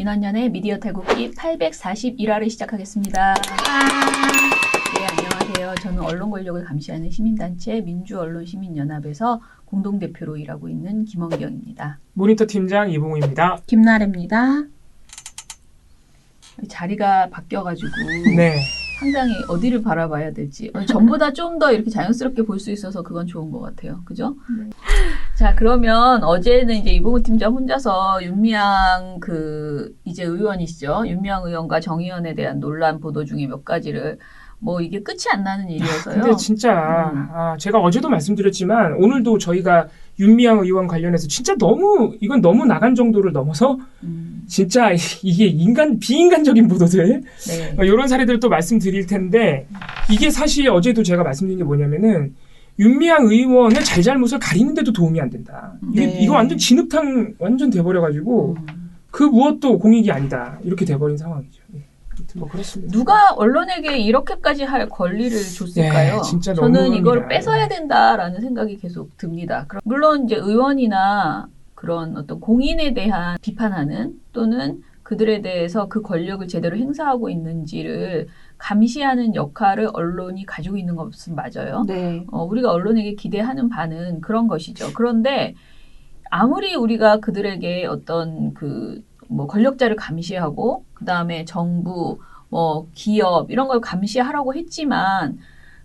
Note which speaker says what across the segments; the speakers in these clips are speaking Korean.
Speaker 1: 민원연의 미디어 탈곡기 841화를 시작하겠습니다. 네, 안녕하세요. 저는 언론 권력을 감시하는 시민단체 민주언론시민연합에서 공동대표로 일하고 있는 김원경입니다.
Speaker 2: 모니터 팀장 이봉우입니다.
Speaker 3: 김나래입니다.
Speaker 1: 자리가 바뀌어가지고
Speaker 2: 네.
Speaker 1: 상당히 어디를 바라봐야 될지 전보다 좀 더 이렇게 자연스럽게 볼 수 있어서 그건 좋은 것 같아요. 그죠?
Speaker 3: 네.
Speaker 1: 자, 그러면 어제는 이제 이봉우 팀장 혼자서 윤미향 이제 의원이시죠. 윤미향 의원과 정의연에 대한 논란 보도 중에 몇 가지를 이게 끝이 안 나는 일이어서요.
Speaker 2: 근데 진짜 제가 어제도 말씀드렸지만 오늘도 저희가 윤미향 의원 관련해서 진짜 이건 너무 나간 정도를 넘어서 진짜 이게 비인간적인 보도들
Speaker 1: 네.
Speaker 2: 이런 사례들을 또 말씀드릴 텐데 이게 사실 어제도 제가 말씀드린 게 뭐냐면은 윤미향 의원의 잘잘못을 가리는데도 도움이 안 된다. 이거 완전 진흙탕 완전 돼버려가지고 그 무엇도 공익이 아니다. 이렇게 돼버린 상황이죠. 뭐 그렇습니다.
Speaker 1: 누가 언론에게 이렇게까지 할 권리를 줬을까요?
Speaker 2: 네, 진짜
Speaker 1: 저는 이걸
Speaker 2: 너무합니다.
Speaker 1: 뺏어야 된다라는 생각이 계속 듭니다. 물론 이제 의원이나 그런 어떤 공인에 대한 비판하는 또는 그들에 대해서 그 권력을 제대로 행사하고 있는지를 감시하는 역할을 언론이 가지고 있는 것은 맞아요.
Speaker 3: 네.
Speaker 1: 우리가 언론에게 기대하는 바는 그런 것이죠. 그런데 아무리 우리가 그들에게 어떤 권력자를 감시하고 그다음에 정부, 기업 이런 걸 감시하라고 했지만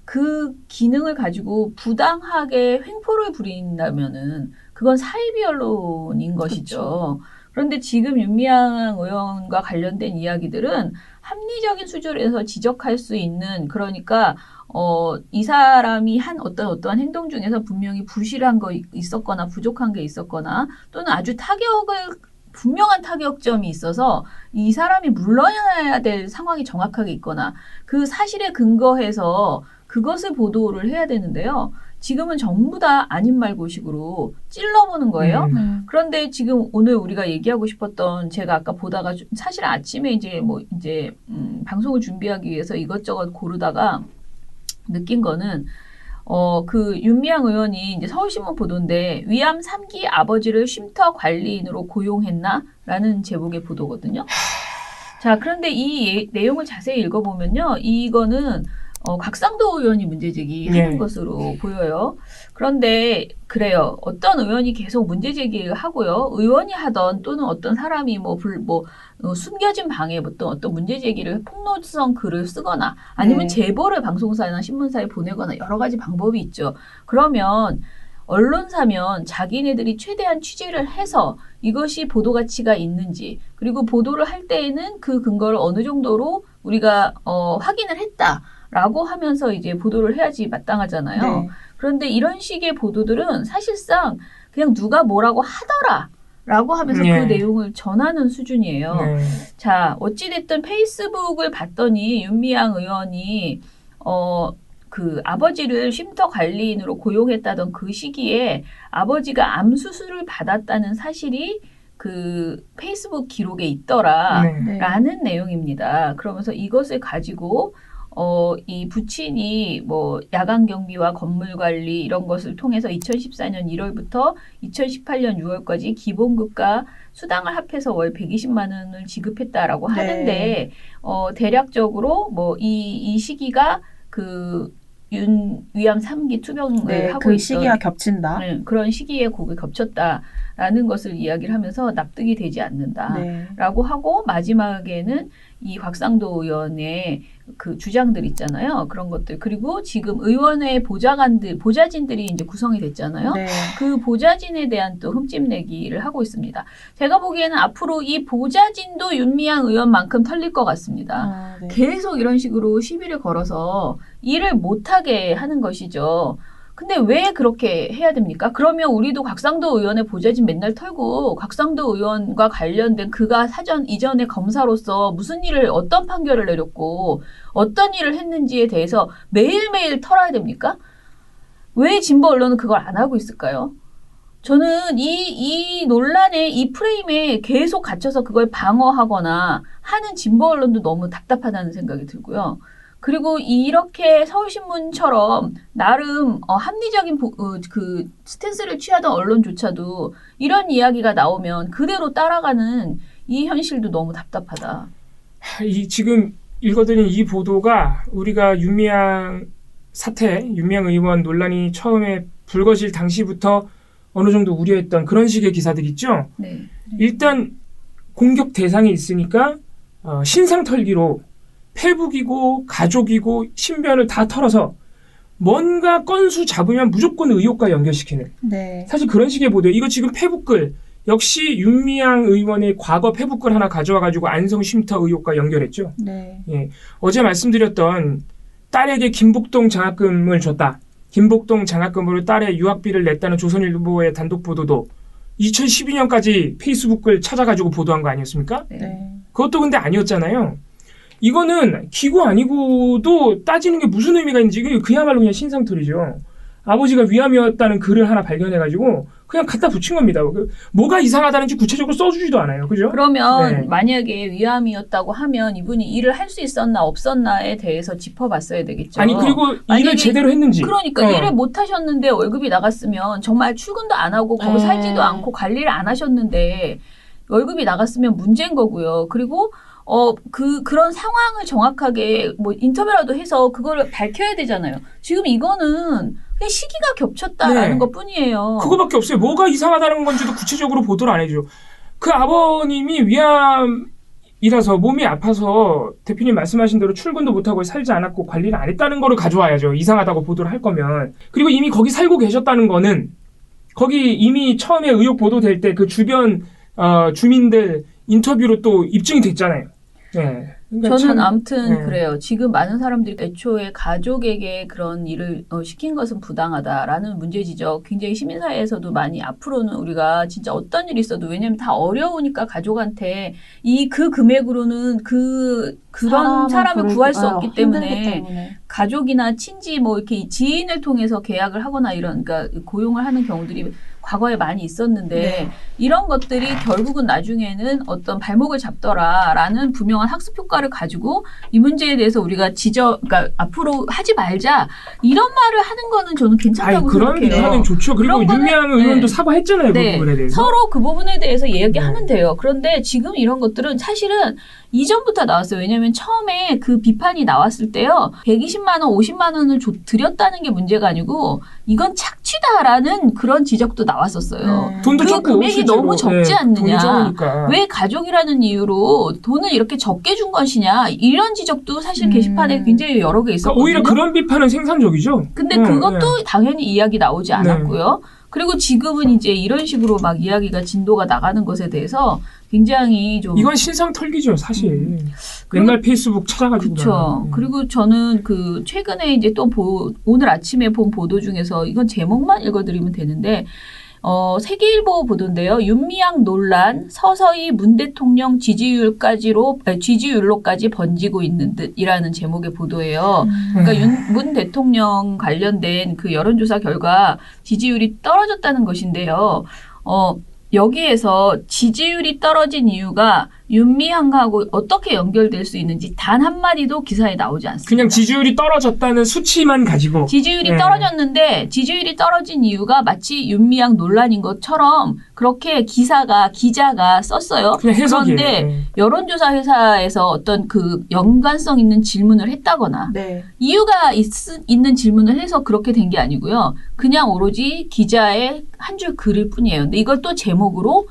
Speaker 1: 그 기능을 가지고 부당하게 횡포를 부린다면은 그건 사이비 언론인 것이죠. 그런데 지금 윤미향 의원과 관련된 이야기들은 합리적인 수준에서 지적할 수 있는 그러니까 이 사람이 한 어떠한 행동 중에서 분명히 부실한 거 있었거나 부족한 게 있었거나 또는 아주 분명한 타격점이 있어서 이 사람이 물러나야 될 상황이 정확하게 있거나 그 사실에 근거해서 그것을 보도를 해야 되는데요. 지금은 전부 다 아닌 말고식으로 찔러보는 거예요. 그런데 지금 오늘 우리가 얘기하고 싶었던 제가 아까 보다가 사실 아침에 이제 방송을 준비하기 위해서 이것저것 고르다가 느낀 거는 윤미향 의원이 이제 서울신문 보도인데 위암 3기 아버지를 쉼터 관리인으로 고용했나? 라는 제목의 보도거든요. 자, 그런데 이 내용을 자세히 읽어보면요. 이거는 곽상도 의원이 문제제기하는 것으로 보여요. 그런데 그래요. 어떤 의원이 계속 문제제기를 하고요. 의원이 하던 또는 어떤 사람이 숨겨진 방에 어떤 문제제기를 폭로성 글을 쓰거나 아니면 제보를 방송사나 신문사에 보내거나 여러 가지 방법이 있죠. 그러면 언론사면 자기네들이 최대한 취재를 해서 이것이 보도 가치가 있는지 그리고 보도를 할 때에는 그 근거를 어느 정도로 우리가 확인을 했다라고 하면서 이제 보도를 해야지 마땅하잖아요.
Speaker 3: 네.
Speaker 1: 그런데 이런 식의 보도들은 사실상 그냥 누가 뭐라고 하더라 라고 하면서 그 내용을 전하는 수준이에요. 자, 어찌됐든 페이스북을 봤더니 윤미향 의원이 아버지를 쉼터 관리인으로 고용했다던 그 시기에 아버지가 암 수술을 받았다는 사실이 그 페이스북 기록에 있더라라는 내용입니다. 그러면서 이것을 가지고 이 부친이 야간 경비와 건물 관리 이런 것을 통해서 2014년 1월부터 2018년 6월까지 기본급과 수당을 합해서 월 120만 원을 지급했다라고 하는데 대략적으로 이 시기가 위암 3기 투병을 하고
Speaker 3: 그
Speaker 1: 있던
Speaker 3: 시기와 겹친다.
Speaker 1: 그런 시기에 곡이 겹쳤다라는 것을 이야기를 하면서 납득이 되지 않는다라고 하고 마지막에는 이 곽상도 의원의 그 주장들 있잖아요. 그런 것들. 그리고 지금 의원회 보좌진들이 이제 구성이 됐잖아요. 그 보좌진에 대한 또 흠집내기를 하고 있습니다. 제가 보기에는 앞으로 이 보좌진도 윤미향 의원만큼 털릴 것 같습니다. 계속 이런 식으로 시비를 걸어서 일을 못하게 하는 것이죠. 근데 왜 그렇게 해야 됩니까? 그러면 우리도 곽상도 의원의 보좌진 맨날 털고 곽상도 의원과 관련된 그가 이전에 검사로서 무슨 어떤 판결을 내렸고 어떤 일을 했는지에 대해서 매일매일 털어야 됩니까? 왜 진보 언론은 그걸 안 하고 있을까요? 저는 이 논란의 이 프레임에 계속 갇혀서 그걸 방어하거나 하는 진보 언론도 너무 답답하다는 생각이 들고요. 그리고 이렇게 서울신문처럼 나름 합리적인 스탠스를 취하던 언론조차도 이런 이야기가 나오면 그대로 따라가는 이 현실도 너무 답답하다.
Speaker 2: 이 지금 읽어드린 이 보도가 우리가 윤미향 사태, 윤미향 의원 논란이 처음에 불거질 당시부터 어느 정도 우려했던 그런 식의 기사들 있죠.
Speaker 1: 네.
Speaker 2: 일단 공격 대상이 있으니까 신상 털기로 페북이고 가족이고 신변을 다 털어서 뭔가 건수 잡으면 무조건 의혹과 연결시키는
Speaker 3: 네.
Speaker 2: 사실 그런 식의 보도예요. 이거 지금 페북글 역시 윤미향 의원의 과거 페북글 하나 가져와가지고 안성 쉼터 의혹과 연결했죠.
Speaker 3: 네.
Speaker 2: 예. 어제 말씀드렸던 딸에게 김복동 장학금을 줬다. 김복동 장학금으로 딸의 유학비를 냈다는 조선일보의 단독 보도도 2012년까지 페이스북을 찾아가지고 보도한 거 아니었습니까?
Speaker 3: 네.
Speaker 2: 그것도 근데 아니었잖아요. 이거는 기고 아니고도 따지는 게 무슨 의미가 있는지 그야말로 그냥 신상털이죠. 아버지가 위암이었다는 글을 하나 발견해가지고 그냥 갖다 붙인 겁니다. 뭐가 이상하다는지 구체적으로 써주지도 않아요. 그죠?
Speaker 1: 그러면
Speaker 2: 네.
Speaker 1: 만약에 위암이었다고 하면 이분이 일을 할 수 있었나 없었나에 대해서 짚어봤어야 되겠죠.
Speaker 2: 아니 그리고 일을 제대로 했는지.
Speaker 1: 그러니까 일을 못 하셨는데 월급이 나갔으면 정말 출근도 안 하고 거기 살지도 않고 관리를 안 하셨는데 월급이 나갔으면 문제인 거고요. 그리고 그런 상황을 정확하게 뭐 인터뷰라도 해서 그거를 밝혀야 되잖아요. 지금 이거는 그냥 시기가 겹쳤다라는
Speaker 2: 네.
Speaker 1: 것뿐이에요.
Speaker 2: 그거밖에 없어요. 뭐가 이상하다는 건지도 구체적으로 보도를 안 해줘. 그 아버님이 위암이라서 몸이 아파서 대표님 말씀하신 대로 출근도 못하고 살지 않았고 관리를 안 했다는 거를 가져와야죠. 이상하다고 보도를 할 거면. 그리고 이미 거기 살고 계셨다는 거는 거기 이미 처음에 의혹 보도될 때 그 주변 주민들 인터뷰로 또 입증이 됐잖아요. 네. 그러니까
Speaker 1: 저는
Speaker 2: 참,
Speaker 1: 아무튼
Speaker 2: 네.
Speaker 1: 그래요. 지금 많은 사람들이 애초에 가족에게 그런 일을 시킨 것은 부당하다라는 문제 지적 굉장히 시민사회에서도 많이 앞으로는 우리가 진짜 어떤 일이 있어도 왜냐하면 다 어려우니까 가족한테 그 금액으로는 그런 사람을 구할 수 없기 때문에 가족이나 친지 뭐 이렇게 지인을 통해서 계약을 하거나 이런 그러니까 고용을 하는 경우들이 과거에 많이 있었는데
Speaker 3: 네.
Speaker 1: 이런 것들이 결국은 나중에는 어떤 발목을 잡더라라는 분명한 학습 효과를 가지고 이 문제에 대해서 우리가 그러니까 앞으로 하지 말자 이런 말을 하는 거는 저는 괜찮다고
Speaker 2: 그런
Speaker 1: 생각해요.
Speaker 2: 비판은 좋죠. 그리고
Speaker 1: 그런 거는,
Speaker 2: 윤미향 의원도
Speaker 1: 네.
Speaker 2: 사과했잖아요.
Speaker 1: 네.
Speaker 2: 그 부분에 대해서.
Speaker 1: 서로 그 부분에 대해서 얘기하면 돼요. 그런데 지금 이런 것들은 사실은 이전부터 나왔어요. 왜냐하면 처음에 그 비판이 나왔을 때요. 120만 원, 50만 원을 드렸다는 게 문제가 아니고 이건 착취다라는 그런 지적도 나왔었어요.
Speaker 2: 돈도
Speaker 1: 그
Speaker 2: 적고
Speaker 1: 금액이
Speaker 2: 실제로.
Speaker 1: 너무 적지
Speaker 2: 네,
Speaker 1: 않느냐.
Speaker 2: 돈이 적으니까.
Speaker 1: 왜 가족이라는 이유로 돈을 이렇게 적게 준 것이냐. 이런 지적도 사실 게시판에 굉장히 여러 개 있었거든요.
Speaker 2: 오히려 그런 비판은 생산적이죠.
Speaker 1: 근데 그것도 당연히 이야기 나오지 않았고요. 그리고 지금은 이제 이런 식으로 막 이야기가 진도가 나가는 것에 대해서 굉장히 좀
Speaker 2: 이건 신상 털기죠, 사실. 옛날 페이스북 찾아가지고.
Speaker 1: 그렇죠. 그리고 저는 그 최근에 이제 또 오늘 아침에 본 보도 중에서 이건 제목만 읽어드리면 되는데 세계일보 보도인데요. 윤미향 논란 서서히 문 대통령 지지율로까지 번지고 있는 듯이라는 제목의 보도예요. 그러니까 문 대통령 관련된 그 여론조사 결과 지지율이 떨어졌다는 것인데요. 여기에서 지지율이 떨어진 이유가 윤미향하고 어떻게 연결될 수 있는지 단 한마디도 기사에 나오지 않습니다.
Speaker 2: 그냥 지지율이 떨어졌다는 수치만 가지고.
Speaker 1: 지지율이 떨어졌는데 지지율이 떨어진 이유가 마치 윤미향 논란인 것처럼 그렇게 기자가 썼어요.
Speaker 2: 그냥 해석이에요.
Speaker 1: 그런데 여론조사 회사에서 어떤 그 연관성 있는 질문을 했다거나
Speaker 3: 네.
Speaker 1: 이유가 있는 질문을 해서 그렇게 된 게 아니고요. 그냥 오로지 기자의 한 줄 글일 뿐이에요. 근데 이걸 또 제목으로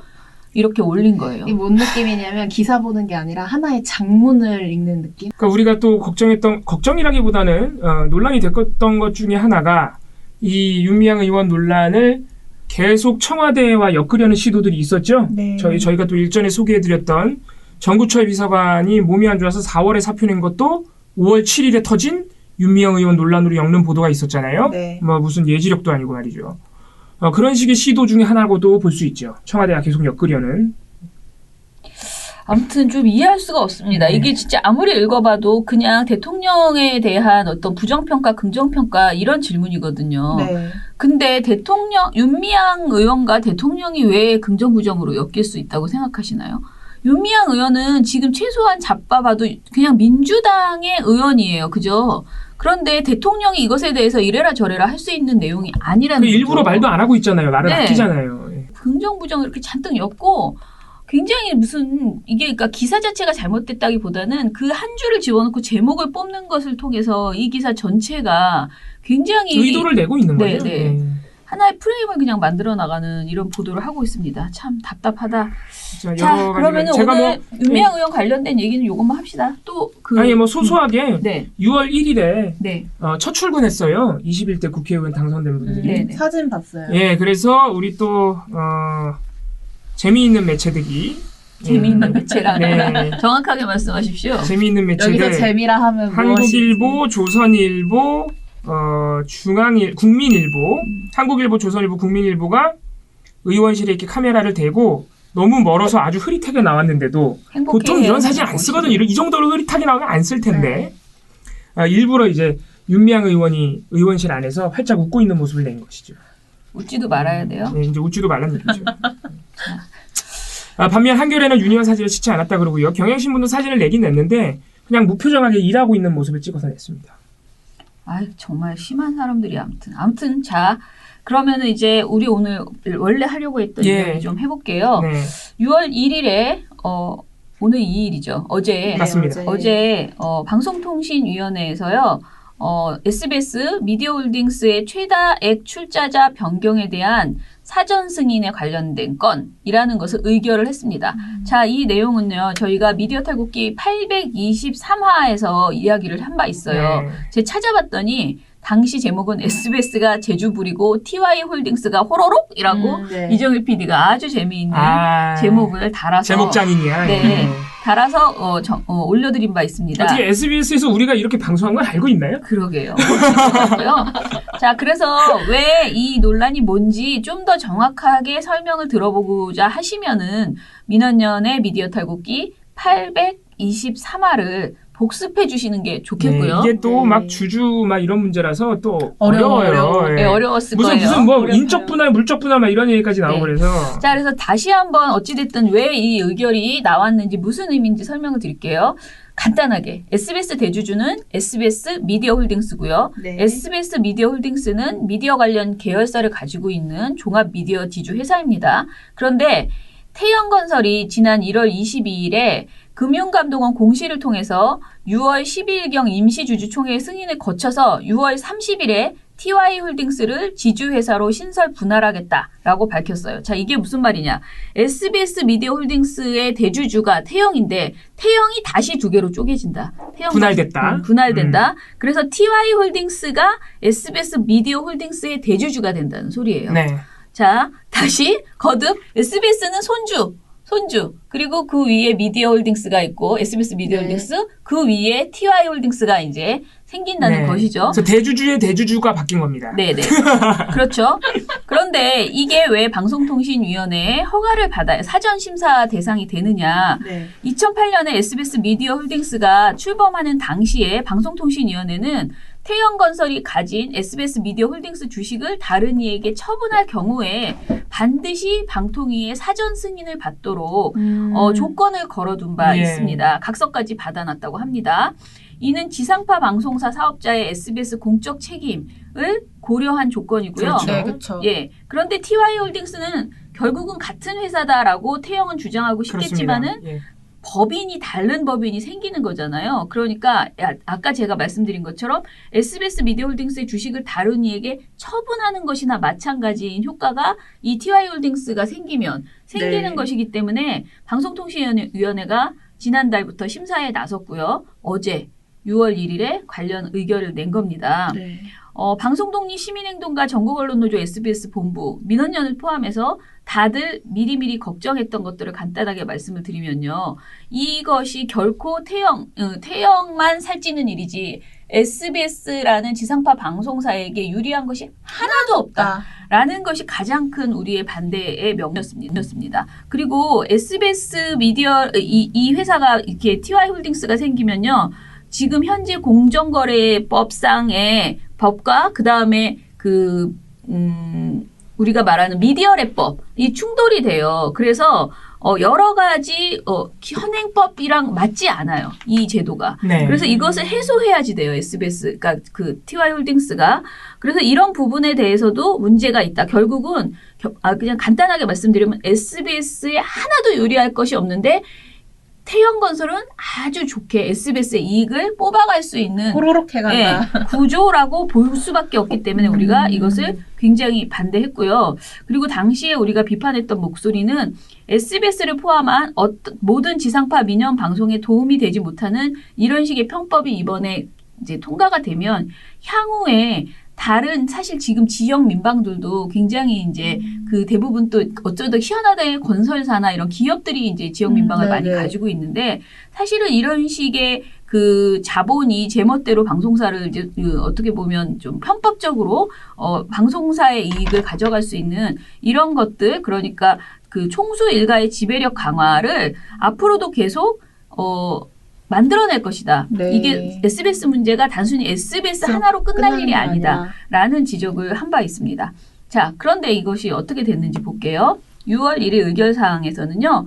Speaker 1: 이렇게 올린 거예요.
Speaker 3: 이게 뭔 느낌이냐면 기사 보는 게 아니라 하나의 장문을 읽는 느낌?
Speaker 2: 그러니까 우리가 또 걱정이라기보다는 논란이 됐던 것 중에 하나가 이 윤미향 의원 논란을 계속 청와대와 엮으려는 시도들이 있었죠.
Speaker 3: 네.
Speaker 2: 저희가 또 일전에 소개해드렸던 정구철 비서관이 몸이 안 좋아서 4월에 사표 낸 것도 5월 7일에 터진 윤미향 의원 논란으로 엮는 보도가 있었잖아요.
Speaker 3: 네.
Speaker 2: 뭐 무슨 예지력도 아니고 말이죠. 그런 식의 시도 중에 하나고도 볼 수 있죠. 청와대가 계속 엮으려는.
Speaker 1: 아무튼 좀 이해할 수가 없습니다. 이게 진짜 아무리 읽어봐도 그냥 대통령에 대한 어떤 부정평가, 긍정평가 이런 질문이거든요.
Speaker 3: 네.
Speaker 1: 근데 윤미향 의원과 대통령이 왜 긍정, 부정으로 엮일 수 있다고 생각하시나요? 윤미향 의원은 지금 최소한 잡아봐도 그냥 민주당의 의원이에요. 그죠? 그런데 대통령이 이것에 대해서 이래라 저래라 할 수 있는 내용이 아니라는 거죠.
Speaker 2: 일부러 말도 안 하고 있잖아요. 말을
Speaker 1: 네.
Speaker 2: 아끼잖아요.
Speaker 1: 긍정, 부정 이렇게 잔뜩 엮고 굉장히 무슨 이게 그러니까 기사 자체가 잘못됐다기보다는 그 한 줄을 집어넣고 제목을 뽑는 것을 통해서 이 기사 전체가 굉장히
Speaker 2: 의도를 내고 있는
Speaker 1: 네,
Speaker 2: 거죠.
Speaker 1: 네. 하나의 프레임을 그냥 만들어 나가는 이런 보도를 하고 있습니다. 참 답답하다.
Speaker 2: 자,
Speaker 1: 자, 그러면은
Speaker 2: 제가
Speaker 1: 오늘 윤미향 의원 관련된 얘기는 요것만 합시다. 또
Speaker 2: 아니 뭐 소소하게
Speaker 1: 네,
Speaker 2: 6월 1일에
Speaker 1: 네,
Speaker 2: 첫 출근했어요. 21대 국회의원 당선된 분들이.
Speaker 1: 네, 네.
Speaker 3: 사진 봤어요.
Speaker 2: 예, 그래서 우리 또 재미있는 매체들이
Speaker 1: 재미있는 매체라
Speaker 2: 네.
Speaker 1: 정확하게 말씀하십시오.
Speaker 2: 재미있는 매체들
Speaker 3: 여기서 재미라 하면
Speaker 2: 한국일보, 조선일보, 국민일보, 한국일보, 조선일보, 국민일보가 의원실에 이렇게 카메라를 대고 너무 멀어서 아주 흐릿하게 나왔는데도 보통 이런 사진 안 쓰거든. 이 정도로 흐릿하게 나오면 안 쓸 텐데 일부러 이제 윤미향 의원이 의원실 안에서 활짝 웃고 있는 모습을 낸 것이죠.
Speaker 1: 웃지도 말아야 돼요.
Speaker 2: 네, 이제 웃지도 말란 얘기죠. 반면 한겨레는 윤 의원 사진을 찍지 않았다 그러고요. 경향신문도 사진을 내긴 냈는데 그냥 무표정하게 일하고 있는 모습을 찍어서 냈습니다.
Speaker 1: 아, 정말 심한 사람들이 아무튼 자 그러면은 이제 우리 오늘 원래 하려고 했던 이야기 좀 해볼게요.
Speaker 2: 네.
Speaker 1: 6월 1일에 오늘 2일이죠. 어제
Speaker 2: 맞습니다.
Speaker 1: 어제 방송통신위원회에서요. SBS 미디어홀딩스의 최다액 출자자 변경에 대한 사전 승인에 관련된 건이라는 것을 의결을 했습니다. 자, 이 내용은요. 저희가 미디어 탈곡기 823화에서 이야기를 한 바 있어요.
Speaker 2: 네.
Speaker 1: 제가 찾아봤더니 당시 제목은 SBS가 제주 부리고 TY홀딩스가 호로록이라고
Speaker 3: 네.
Speaker 1: 이정일 PD가 아주 재미있는 제목을 달아서
Speaker 2: 제목 장인이야.
Speaker 1: 네, 달아서 올려드린 바 있습니다.
Speaker 2: 어떻게 SBS에서 우리가 이렇게 방송한 걸 알고 있나요?
Speaker 1: 그러게요. 자, 그래서 왜 이 논란이 뭔지 좀 더 정확하게 설명을 들어보고자 하시면은 민원연의 미디어 탈곡기 823화를 복습해 주시는 게 좋겠고요.
Speaker 2: 네, 이게 또
Speaker 3: 네.
Speaker 2: 막 주주 막 이런 문제라서 또
Speaker 3: 어려워요.
Speaker 2: 어려워요.
Speaker 1: 네, 어려웠을
Speaker 2: 무슨
Speaker 1: 거예요.
Speaker 2: 무슨 뭐
Speaker 3: 어려워요.
Speaker 2: 인적 분할, 물적 분할 막 이런 얘기까지 나오고
Speaker 1: 네.
Speaker 2: 그래서
Speaker 1: 자, 그래서 다시 한번 어찌됐든 왜 이 의결이 나왔는지 무슨 의미인지 설명을 드릴게요. 간단하게 SBS 대주주는 SBS 미디어홀딩스고요.
Speaker 3: 네.
Speaker 1: SBS 미디어홀딩스는 미디어 관련 계열사를 가지고 있는 종합 미디어 지주 회사입니다. 그런데 태영건설이 지난 1월 22일에 금융감독원 공시를 통해서 6월 12일경 임시주주총회 승인을 거쳐서 6월 30일에 TY홀딩스를 지주회사로 신설 분할하겠다라고 밝혔어요. 자, 이게 무슨 말이냐. SBS 미디어홀딩스의 대주주가 태영인데 태영이 다시 두 개로 쪼개진다.
Speaker 2: 분할됐다.
Speaker 1: 분할된다. 그래서 TY홀딩스가 SBS 미디어홀딩스의 대주주가 된다는 소리예요.
Speaker 2: 네.
Speaker 1: 자, 다시 거듭 SBS는 손주. 그리고 그 위에 미디어홀딩스가 있고 SBS 미디어홀딩스 그 위에 TY홀딩스가 이제 생긴다는
Speaker 2: 네.
Speaker 1: 것이죠.
Speaker 2: 그래서 대주주의 대주주가 바뀐 겁니다.
Speaker 1: 네네. 그렇죠. 그런데 이게 왜 방송통신위원회의 허가를 받아야 사전심사 대상이 되느냐.
Speaker 3: 네.
Speaker 1: 2008년에 SBS 미디어홀딩스가 출범하는 당시에 방송통신위원회는 태영건설이 가진 SBS 미디어홀딩스 주식을 다른 이에게 처분할 경우에 반드시 방통위의 사전 승인을 받도록 조건을 걸어둔 바
Speaker 2: 예.
Speaker 1: 있습니다. 각서까지 받아놨다고 합니다. 이는 지상파 방송사 사업자의 SBS 공적 책임을 고려한 조건이고요.
Speaker 2: 그렇죠.
Speaker 3: 네, 그렇죠.
Speaker 1: 예. 그런데 TY홀딩스는 결국은 같은 회사다라고 태영은 주장하고 싶겠지만은
Speaker 2: 그렇습니다. 예.
Speaker 1: 법인이 다른 법인이 생기는 거잖아요. 그러니까 아까 제가 말씀드린 것처럼 SBS 미디어홀딩스의 주식을 다른 이에게 처분하는 것이나 마찬가지인 효과가 이 TY홀딩스가 생기는
Speaker 3: 네.
Speaker 1: 것이기 때문에 방송통신위원회가 지난달부터 심사에 나섰고요. 어제 6월 1일에 관련 의결을 낸 겁니다.
Speaker 3: 네.
Speaker 1: 방송독립 시민행동가 전국언론노조 SBS 본부 민원연을 포함해서 다들 미리미리 걱정했던 것들을 간단하게 말씀을 드리면요. 이것이 결코 태영만 살찌는 일이지 SBS라는 지상파 방송사에게 유리한 것이 하나도 없다라는 것이 가장 큰 우리의 반대의 명분이었습니다. 그리고 SBS 미디어 이 회사가 이렇게 TY홀딩스가 생기면요. 지금 현재 공정거래법상의 법과 그 다음에 우리가 말하는 미디어랩법이 충돌이 돼요. 그래서 여러 가지 현행법이랑 맞지 않아요. 이 제도가.
Speaker 2: 네.
Speaker 1: 그래서 이것을 해소해야지 돼요. SBS, 그러니까 그 TY홀딩스가. 그래서 이런 부분에 대해서도 문제가 있다. 결국은 그냥 간단하게 말씀드리면 SBS에 하나도 유리할 것이 없는데 태형건설은 아주 좋게 SBS의 이익을 뽑아갈 수 있는
Speaker 3: 호로록 해간다.
Speaker 1: 구조라고 볼 수밖에 없기 때문에 우리가 이것을 굉장히 반대했고요. 그리고 당시에 우리가 비판했던 목소리는 SBS를 포함한 모든 지상파 민영 방송에 도움이 되지 못하는 이런 식의 편법이 이번에 이제 통과가 되면 향후에 다른 사실 지금 지역 민방들도 굉장히 이제 그 대부분 또 어쩌다 희한하게 건설사나 이런 기업들이 이제 지역 민방을 많이 가지고 있는데 사실은 이런 식의 그 자본이 제멋대로 방송사를 이제 어떻게 보면 좀 편법적으로 방송사의 이익을 가져갈 수 있는 이런 것들 그러니까 그 총수 일가의 지배력 강화를 앞으로도 계속 만들어낼 것이다.
Speaker 3: 네.
Speaker 1: 이게 SBS 문제가 단순히 SBS 하나로 끝날 일이 아니다라는 지적을 한 바 있습니다. 자, 그런데 이것이 어떻게 됐는지 볼게요. 6월 1일 의결사항에서는요.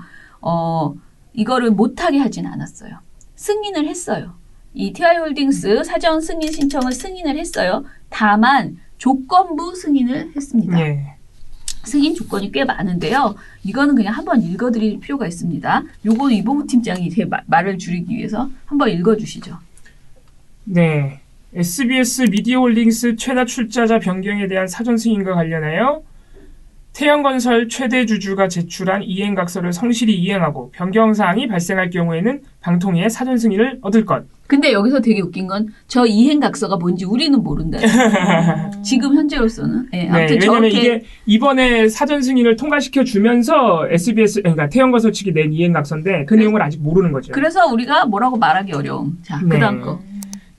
Speaker 1: 이거를 못하게 하진 않았어요. 승인을 했어요. 이 TY홀딩스 사전 승인 신청을 승인을 했어요. 다만 조건부 승인을 했습니다.
Speaker 2: 네.
Speaker 1: 승인 조건이 꽤 많은데요. 이거는 그냥 한번 읽어드릴 필요가 있습니다. 요거는 이봉우 팀장이 제 말을 줄이기 위해서 한번 읽어주시죠.
Speaker 2: 네. SBS 미디어홀딩스 최다 출자자 변경에 대한 사전 승인과 관련하여 태형건설 최대 주주가 제출한 이행각서를 성실히 이행하고 변경사항이 발생할 경우에는 방통위의 사전 승인을 얻을 것.
Speaker 1: 근데 여기서 되게 웃긴 건 저 이행각서가 뭔지 우리는 모른다. 지금 현재로서는. 네, 아무튼
Speaker 2: 네, 왜냐면
Speaker 1: 저렇게
Speaker 2: 이게 이번에 사전 승인을 통과시켜 주면서 SBS 그러니까 태형건설 측이 낸 이행각서인데 그 내용을 아직 모르는 거죠.
Speaker 1: 그래서 우리가 뭐라고 말하기 어려움. 자,
Speaker 2: 네.
Speaker 1: 그다음 거.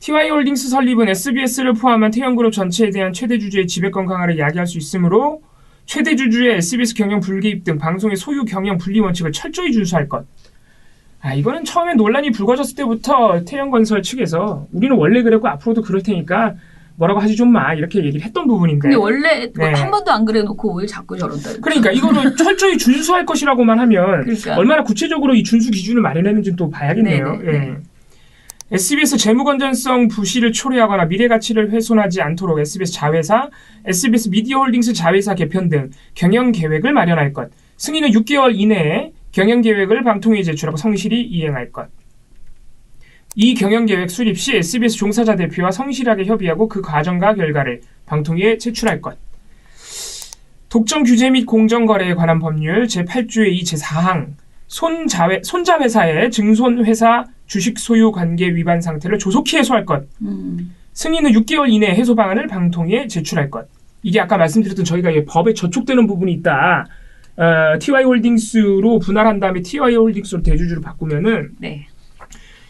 Speaker 2: TY홀딩스 설립은 SBS를 포함한 태형그룹 전체에 대한 최대 주주의 지배권 강화를 야기할 수 있으므로 최대 주주의 SBS 경영 불개입 등 방송의 소유 경영 분리 원칙을 철저히 준수할 것. 이거는 처음에 논란이 불거졌을 때부터 태형건설 측에서 우리는 원래 그랬고 앞으로도 그럴 테니까 뭐라고 하지 좀 마 이렇게 얘기를 했던 부분인데.
Speaker 1: 근데 원래
Speaker 2: 네.
Speaker 1: 한 번도 안 그래놓고 왜 자꾸 저런다.
Speaker 2: 그러니까 이거를 철저히 준수할 것이라고만 하면
Speaker 1: 그러니까.
Speaker 2: 얼마나 구체적으로 이 준수 기준을 마련했는지 또 봐야겠네요.
Speaker 1: 네네.
Speaker 2: 예. SBS 재무 건전성 부실을 초래하거나 미래 가치를 훼손하지 않도록 SBS 자회사, SBS 미디어홀딩스 자회사 개편 등 경영 계획을 마련할 것. 승인은 6개월 이내에 경영 계획을 방통위에 제출하고 성실히 이행할 것. 이 경영 계획 수립 시 SBS 종사자 대표와 성실하게 협의하고 그 과정과 결과를 방통위에 제출할 것. 독점 규제 및 공정거래에 관한 법률 제8조의 2 제4항 손자회사의 증손회사 주식 소유 관계 위반 상태를 조속히 해소할 것. 승인은 6개월 이내 해소 방안을 방통위에 제출할 것. 이게 아까 말씀드렸던 저희가 법에 저촉되는 부분이 있다. TY홀딩스로 분할한 다음에 TY홀딩스로 대주주로 바꾸면은
Speaker 1: 네.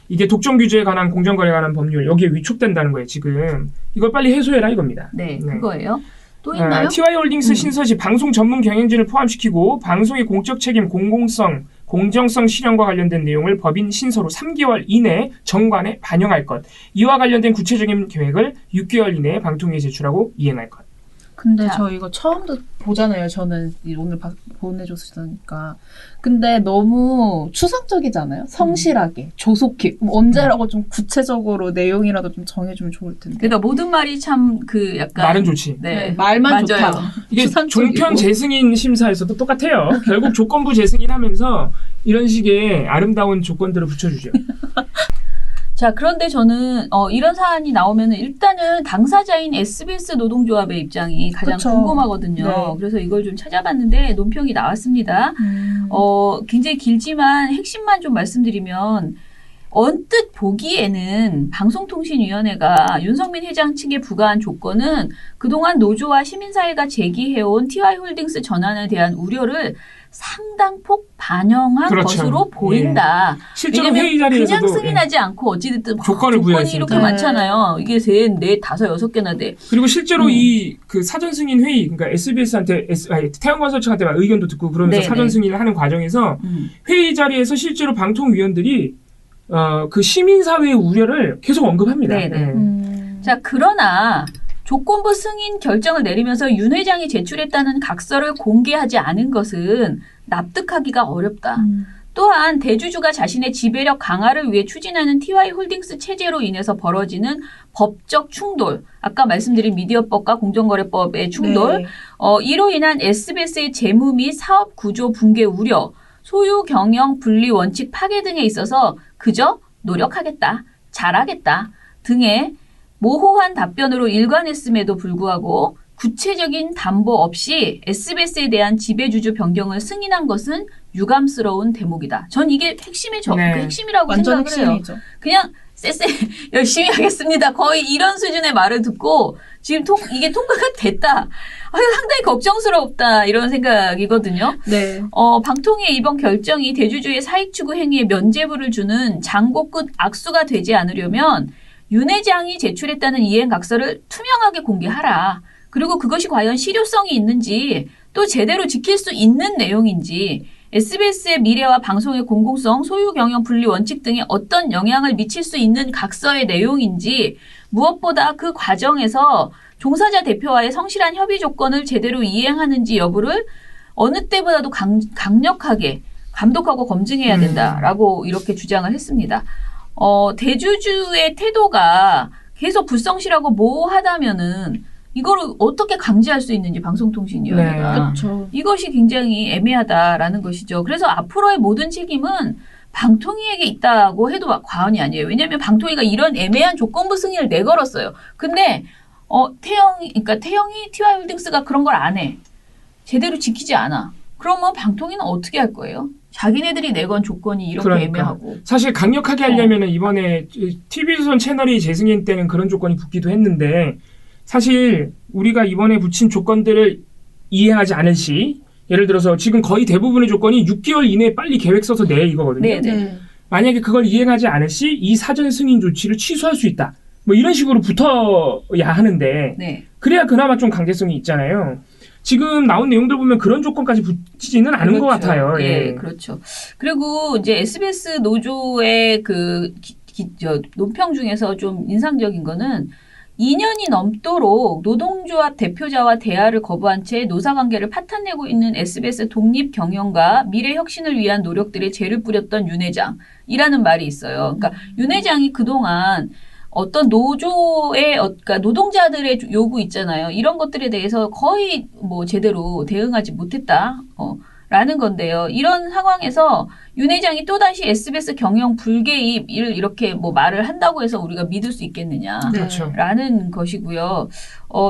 Speaker 2: 이게 독점 규제에 관한 공정거래에 관한 법률 여기에 위촉된다는 거예요. 지금 이걸 빨리 해소해라 이겁니다.
Speaker 1: 네, 그거예요. 또 있나요?
Speaker 2: TY홀딩스 신설시 방송 전문 경영진을 포함시키고 방송의 공적 책임, 공공성, 공정성 실현과 관련된 내용을 법인 신설후 3개월 이내에 정관에 반영할 것. 이와 관련된 구체적인 계획을 6개월 이내에 방통위에 제출하고 이행할 것.
Speaker 3: 근데
Speaker 1: 자.
Speaker 3: 저 이거 처음 보잖아요. 저는 오늘 보내줬으니까. 근데 너무 추상적이잖아요. 성실하게, 조속히. 언제라고 좀 구체적으로 내용이라도 좀 정해주면 좋을 텐데.
Speaker 1: 그러니까 모든 말이 참 그 약간
Speaker 2: 말은 좋지.
Speaker 1: 네,
Speaker 3: 말만
Speaker 1: 맞아요.
Speaker 3: 좋다.
Speaker 2: 이게
Speaker 3: 추상적이고.
Speaker 2: 종편 재승인 심사에서도 똑같아요. 결국 조건부 재승인하면서 이런 식의 아름다운 조건들을 붙여주죠.
Speaker 1: 자, 그런데 저는 이런 사안이 나오면은 일단은 당사자인 SBS 노동조합의 입장이 가장
Speaker 3: 그쵸.
Speaker 1: 궁금하거든요.
Speaker 3: 네.
Speaker 1: 그래서 이걸 좀 찾아봤는데 논평이 나왔습니다. 굉장히 길지만 핵심만 좀 말씀드리면 언뜻 보기에는 방송통신위원회가 윤석민 회장 측에 부과한 조건은 그동안 노조와 시민사회가 제기해온 TY홀딩스 전환에 대한 우려를 상당폭 반영한
Speaker 2: 그렇죠.
Speaker 1: 것으로 보인다.
Speaker 2: 실제로
Speaker 1: 왜냐면
Speaker 2: 회의 자리에서도
Speaker 1: 그냥 승인하지 않고 어찌됐든
Speaker 2: 조건을
Speaker 1: 조건이
Speaker 2: 부여했으니까.
Speaker 1: 이렇게
Speaker 3: 네.
Speaker 1: 많잖아요. 이게 셋, 넷, 다섯, 여섯 개나 돼.
Speaker 2: 그리고 실제로 이 그 사전 승인 회의, 그러니까 SBS한테 태형건설 측한테 막 의견도 듣고 그러면서
Speaker 1: 네,
Speaker 2: 사전
Speaker 1: 네.
Speaker 2: 승인을 하는 과정에서 회의 자리에서 실제로 방통위원들이 그 시민사회의 우려를 계속 언급합니다.
Speaker 1: 네, 네.
Speaker 2: 예.
Speaker 1: 자, 그러나 조건부 승인 결정을 내리면서 윤 회장이 제출했다는 각서를 공개하지 않은 것은 납득하기가 어렵다. 또한 대주주가 자신의 지배력 강화를 위해 추진하는 TY홀딩스 체제로 인해서 벌어지는 법적 충돌, 아까 말씀드린 미디어법과 공정거래법의 충돌,
Speaker 3: 네.
Speaker 1: 이로 인한 SBS의 재무 및 사업 구조 붕괴 우려, 소유 경영 분리 원칙 파괴 등에 있어서 그저 노력하겠다, 잘하겠다 등의 모호한 답변으로 일관했음에도 불구하고 구체적인 담보 없이 SBS에 대한 지배주주 변경을 승인한 것은 유감스러운 대목이다. 전 이게 핵심이죠.
Speaker 2: 네.
Speaker 1: 그 핵심이라고
Speaker 3: 완전
Speaker 1: 생각을 해요.
Speaker 3: 핵심이죠.
Speaker 1: 그냥 쎄쎄 열심히 하겠습니다. 거의 이런 수준의 말을 듣고 지금 이게 통과가 됐다. 상당히 걱정스럽다 이런 생각이거든요.
Speaker 3: 네.
Speaker 1: 방통위의 이번 결정이 대주주의 사익 추구 행위에 면죄부를 주는 장고 끝 악수가 되지 않으려면 윤 회장이 제출했다는 이행각서를 투명하게 공개하라. 그리고 그것이 과연 실효성이 있는지 또 제대로 지킬 수 있는 내용인지 SBS의 미래와 방송의 공공성, 소유 경영 분리 원칙 등에 어떤 영향을 미칠 수 있는 각서의 내용인지 무엇보다 그 과정에서 종사자 대표와의 성실한 협의 조건을 제대로 이행하는지 여부를 어느 때보다도 강력하게 감독하고 검증해야 된다라고 이렇게 주장을 했습니다. 대주주의 태도가 계속 불성실하고 모호하다면은 이거를 어떻게 강제할 수 있는지 방송통신위원회가
Speaker 2: 네.
Speaker 3: 그렇죠.
Speaker 1: 이것이 굉장히 애매하다라는 것이죠. 그래서 앞으로의 모든 책임은 방통위에게 있다고 해도 과언이 아니에요. 왜냐하면 방통위가 이런 애매한 조건부 승인을 내걸었어요. 근데 태영이 TY홀딩스가 그런 걸 안 해. 제대로 지키지 않아. 그러면 방통위는 어떻게 할 거예요? 자기네들이 내건 조건이 이렇게
Speaker 2: 그러니까.
Speaker 1: 애매하고.
Speaker 2: 사실 강력하게 하려면은 이번에 TV조선 채널이 재승인 때는 그런 조건이 붙기도 했는데 사실 우리가 이번에 붙인 조건들을 이행하지 않을 시 예를 들어서 지금 거의 대부분의 조건이 6개월 이내에 빨리 계획 써서 내 이거거든요.
Speaker 1: 네.
Speaker 3: 네.
Speaker 2: 만약에 그걸 이행하지 않을 시 이 사전 승인 조치를 취소할 수 있다. 뭐 이런 식으로 붙어야 하는데
Speaker 1: 네.
Speaker 2: 그래야 그나마 좀 강제성이 있잖아요. 지금 나온 내용들 보면 그런 조건까지 붙지는 않은 것 같아요.
Speaker 1: 예, 그렇죠. 그리고 이제 SBS 노조의 논평 중에서 좀 인상적인 거는 2년이 넘도록 노동조합 대표자와 대화를 거부한 채 노사관계를 파탄내고 있는 SBS 독립 경영과 미래 혁신을 위한 노력들에 죄를 뿌렸던 윤 회장이라는 말이 있어요. 그러니까 윤 회장이 그동안 어떤 노조의, 그러니까 노동자들의 요구 있잖아요. 이런 것들에 대해서 거의 뭐 제대로 대응하지 못했다. 라는 건데요. 이런 상황에서 윤 회장이 또다시 SBS 경영 불개입을 이렇게 뭐 말을 한다고 해서 우리가 믿을 수 있겠느냐.
Speaker 3: 네.
Speaker 2: 그렇죠.
Speaker 1: 라는 것이고요.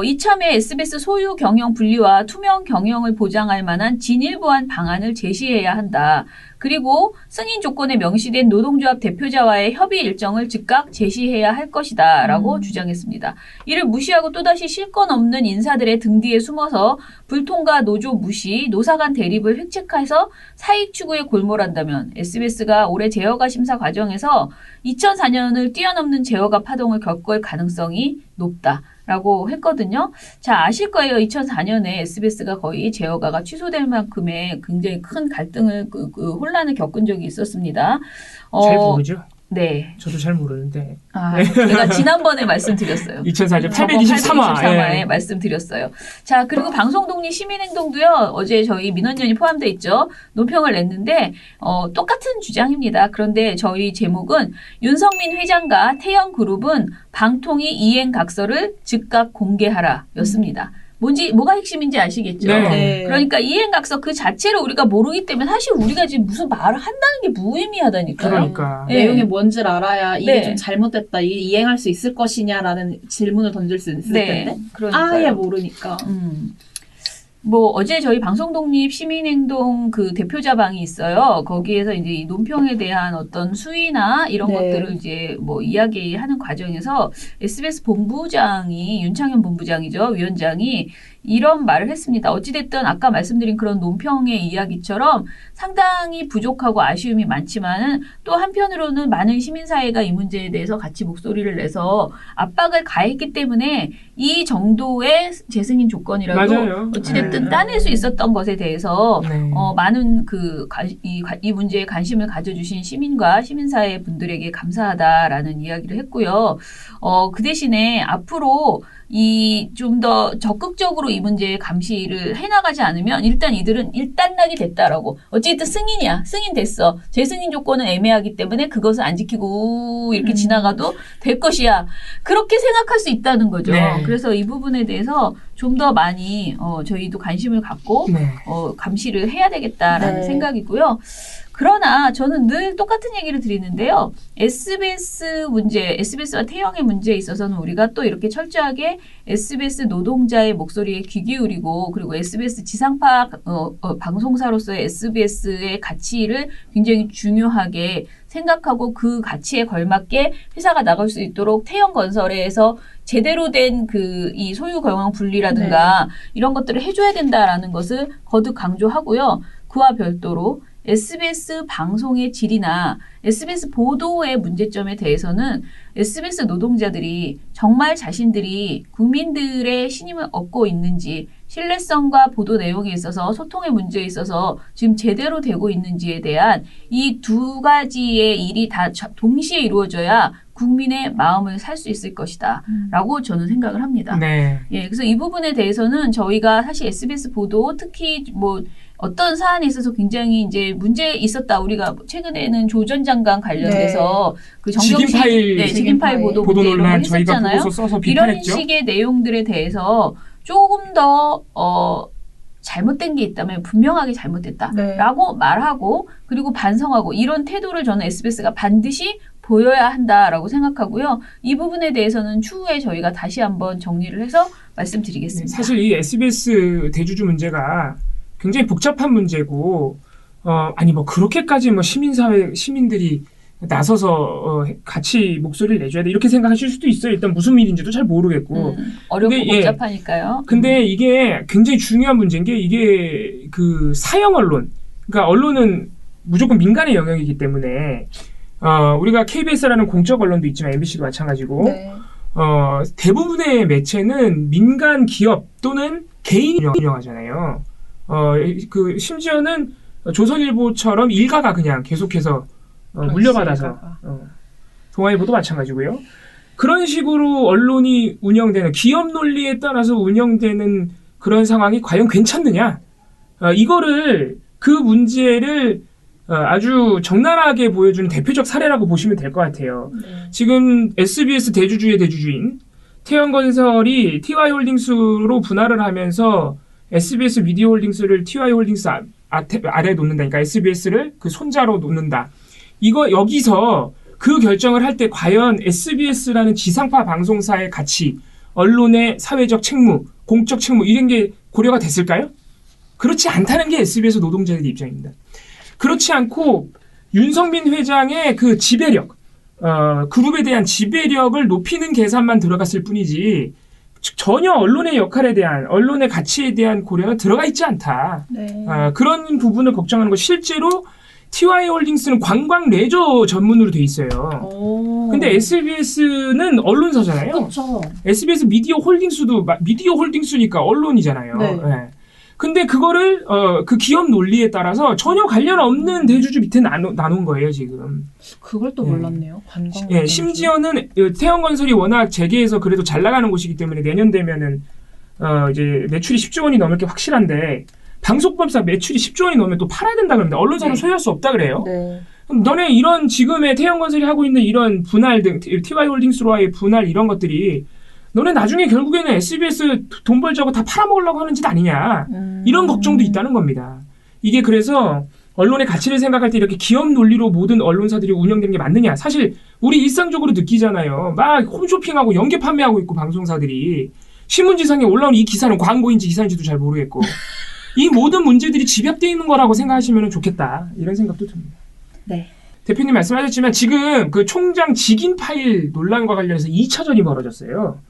Speaker 1: 이참에 SBS 소유 경영 분리와 투명 경영을 보장할 만한 진일보한 방안을 제시해야 한다. 그리고 승인 조건에 명시된 노동조합 대표자와의 협의 일정을 즉각 제시해야 할 것이다. 라고 주장했습니다. 이를 무시하고 또다시 실권 없는 인사들의 등 뒤에 숨어서 불통과 노조 무시, 노사 간 대립을 획책해서 사익 추구에 골몰한다면 SBS가 올해 제어가 심사 과정에서 2004년을 뛰어넘는 제어가 파동을 겪을 가능성이 높다라고 했거든요. 자, 아실 거예요. 2004년에 SBS가 거의 제어가가 취소될 만큼의 굉장히 큰 갈등을, 혼란을 겪은 적이 있었습니다.
Speaker 2: 잘 모르죠.
Speaker 1: 네.
Speaker 2: 저도 잘 모르는데.
Speaker 1: 제가 지난번에 말씀드렸어요.
Speaker 2: 2004년
Speaker 1: 저번
Speaker 2: 823화.
Speaker 1: 823화에
Speaker 2: 예.
Speaker 1: 말씀드렸어요. 자, 그리고 방송독립 시민행동도요. 어제 저희 민원연이 포함되어 있죠. 논평을 냈는데 똑같은 주장입니다. 그런데 저희 제목은 윤석민 회장과 태영그룹은 방통위 이행각서를 즉각 공개하라 였습니다. 뭐가 핵심인지 아시겠죠?
Speaker 2: 네.
Speaker 1: 그러니까 이행각서 그 자체를 우리가 모르기 때문에 사실 우리가 지금 무슨 말을 한다는 게 무의미하다니까요.
Speaker 2: 그러니까.
Speaker 1: 네.
Speaker 3: 내용이 뭔지를 알아야 이게
Speaker 1: 네.
Speaker 3: 좀 잘못됐다, 이게 이행할 수 있을 것이냐라는 질문을 던질 수 있을 텐데
Speaker 1: 그러니까요.
Speaker 3: 아예 모르니까.
Speaker 1: 뭐 어제 저희 방송독립 시민행동 그 대표자방이 있어요. 거기에서 이제 이 논평에 대한 어떤 수위나 이런
Speaker 3: 네.
Speaker 1: 것들을 이제 뭐 이야기하는 과정에서 SBS 본부장이 윤창현 본부장이죠. 위원장이 이런 말을 했습니다. 어찌됐든 아까 말씀드린 그런 논평의 이야기처럼 상당히 부족하고 아쉬움이 많지만은 또 한편으로는 많은 시민사회가 이 문제에 대해서 같이 목소리를 내서 압박을 가했기 때문에 이 정도의 재승인 조건이라도
Speaker 2: 맞아요.
Speaker 1: 어찌됐든
Speaker 2: 네.
Speaker 1: 따낼 수 있었던 것에 대해서
Speaker 2: 네.
Speaker 1: 많은 이 문제에 관심을 가져주신 시민과 시민사회 분들에게 감사하다라는 이야기를 했고요. 그 대신에 앞으로 이 좀 더 적극적으로 이 문제에 감시를 해나가지 않으면 일단 이들은 일단락이 됐다라고. 어쨌든 승인이야. 승인 됐어. 재승인 조건은 애매하기 때문에 그것을 안 지키고 이렇게 지나가도 될 것이야. 그렇게 생각할 수 있다는 거죠.
Speaker 2: 네.
Speaker 1: 그래서 이 부분에 대해서 좀 더 많이 저희도 관심을 갖고
Speaker 2: 네.
Speaker 1: 감시를 해야 되겠다라는
Speaker 3: 네.
Speaker 1: 생각이고요. 그러나 저는 늘 똑같은 얘기를 드리는데요. SBS 문제, SBS와 태영의 문제에 있어서는 우리가 또 이렇게 철저하게 SBS 노동자의 목소리에 귀 기울이고 그리고 SBS 지상파 방송사로서의 SBS의 가치를 굉장히 중요하게 생각하고 그 가치에 걸맞게 회사가 나갈 수 있도록 태영건설에서 제대로 된 이 소유 경영 분리라든가 이런 것들을 해줘야 된다라는 것을 거듭 강조하고요. 그와 별도로 SBS 방송의 질이나 SBS 보도의 문제점에 대해서는 SBS 노동자들이 정말 자신들이 국민들의 신임을 얻고 있는지 신뢰성과 보도 내용에 있어서 소통의 문제에 있어서 지금 제대로 되고 있는지에 대한 이 두 가지의 일이 다 동시에 이루어져야 국민의 마음을 살 수 있을 것이다 라고 저는 생각을 합니다.
Speaker 2: 네.
Speaker 1: 예, 그래서 이 부분에 대해서는 저희가 사실 SBS 보도 특히 어떤 사안에 있어서 굉장히 이제 문제 있었다. 우리가 최근에는 조 전 장관 관련돼서 그 정경심 직인 파일 보도
Speaker 2: 보도
Speaker 1: 문제 이런 거
Speaker 2: 논란 저희가
Speaker 1: 했었잖아요.
Speaker 2: 보고서 써서
Speaker 1: 이런
Speaker 2: 비판했죠.
Speaker 1: 식의 내용들에 대해서 조금 더 잘못된 게 있다면 분명하게 잘못됐다라고 말하고 그리고 반성하고 이런 태도를 저는 SBS가 반드시 보여야 한다라고 생각하고요. 이 부분에 대해서는 추후에 저희가 다시 한번 정리를 해서 말씀드리겠습니다.
Speaker 2: 사실 이 SBS 대주주 문제가 굉장히 복잡한 문제고 그렇게까지 시민들이 나서서 같이 목소리를 내줘야 돼 이렇게 생각하실 수도 있어요. 일단 무슨 일인지도 잘 모르겠고
Speaker 1: 어렵고
Speaker 2: 근데,
Speaker 1: 복잡하니까요.
Speaker 2: 근데 이게 굉장히 중요한 문제인 게 이게 그 사형 언론, 그러니까 언론은 무조건 민간의 영역이기 때문에 우리가 KBS라는 공적 언론도 있지만 MBC도 마찬가지고 대부분의 매체는 민간 기업 또는 개인이 운영하잖아요. 심지어는 조선일보처럼 일가가 그냥 계속해서 물려받아서 동아일보도 마찬가지고요. 그런 식으로 언론이 운영되는 기업 논리에 따라서 운영되는 그런 상황이 과연 괜찮느냐? 이거를 그 문제를 아주 적나라하게 보여주는 대표적 사례라고 보시면 될 것 같아요. 지금 SBS 대주주의 대주주인 태영건설이 TY홀딩스로 분할을 하면서 SBS 미디어홀딩스를 TY홀딩스 아래에 놓는다니까 SBS를 그 손자로 놓는다. 여기서 그 결정을 할 때 과연 SBS라는 지상파 방송사의 가치, 언론의 사회적 책무, 공적 책무 이런 게 고려가 됐을까요? 그렇지 않다는 게 SBS 노동자들의 입장입니다. 그렇지 않고 윤석민 회장의 그 지배력, 그룹에 대한 지배력을 높이는 계산만 들어갔을 뿐이지 전혀 언론의 역할에 대한, 언론의 가치에 대한 고려는 들어가 있지 않다. 그런 부분을 걱정하는 거. 실제로 TY홀딩스는 관광 레저 전문으로 돼 있어요. 근데 SBS는 언론사잖아요.
Speaker 3: 그렇죠.
Speaker 2: SBS 미디어 홀딩스도 미디어 홀딩스니까 언론이잖아요.
Speaker 3: 네.
Speaker 2: 네. 근데 그거를 그 기업 논리에 따라서 전혀 관련 없는 대주주 밑에 나눈 거예요, 지금.
Speaker 3: 그걸 또 몰랐네요. 관광.
Speaker 2: 예, 심지어는 태영건설이 워낙 재계에서 그래도 잘 나가는 곳이기 때문에 내년 되면은 이제 매출이 10조 원이 넘을 게 확실한데 방송법사 매출이 10조 원이 넘으면 또 팔아야 된다 그럽니다. 언론사는 소유할 수 없다 그래요.
Speaker 3: 네.
Speaker 2: 그럼 너네 이런 지금의 태영건설이 하고 있는 이런 분할 등 TY홀딩스로와의 분할 이런 것들이 너네 나중에 결국에는 SBS 돈 벌자고 다 팔아먹으려고 하는 짓 아니냐. 이런 걱정도 있다는 겁니다. 이게 그래서 언론의 가치를 생각할 때 이렇게 기업 논리로 모든 언론사들이 운영되는 게 맞느냐. 사실 우리 일상적으로 느끼잖아요. 막 홈쇼핑하고 연계 판매하고 있고 방송사들이. 신문지상에 올라온 이 기사는 광고인지 기사인지도 잘 모르겠고. 이 모든 문제들이 집약되어 있는 거라고 생각하시면 좋겠다. 이런 생각도 듭니다.
Speaker 3: 네.
Speaker 2: 대표님 말씀하셨지만 지금 그 총장 직인 파일 논란과 관련해서 2차전이 벌어졌어요.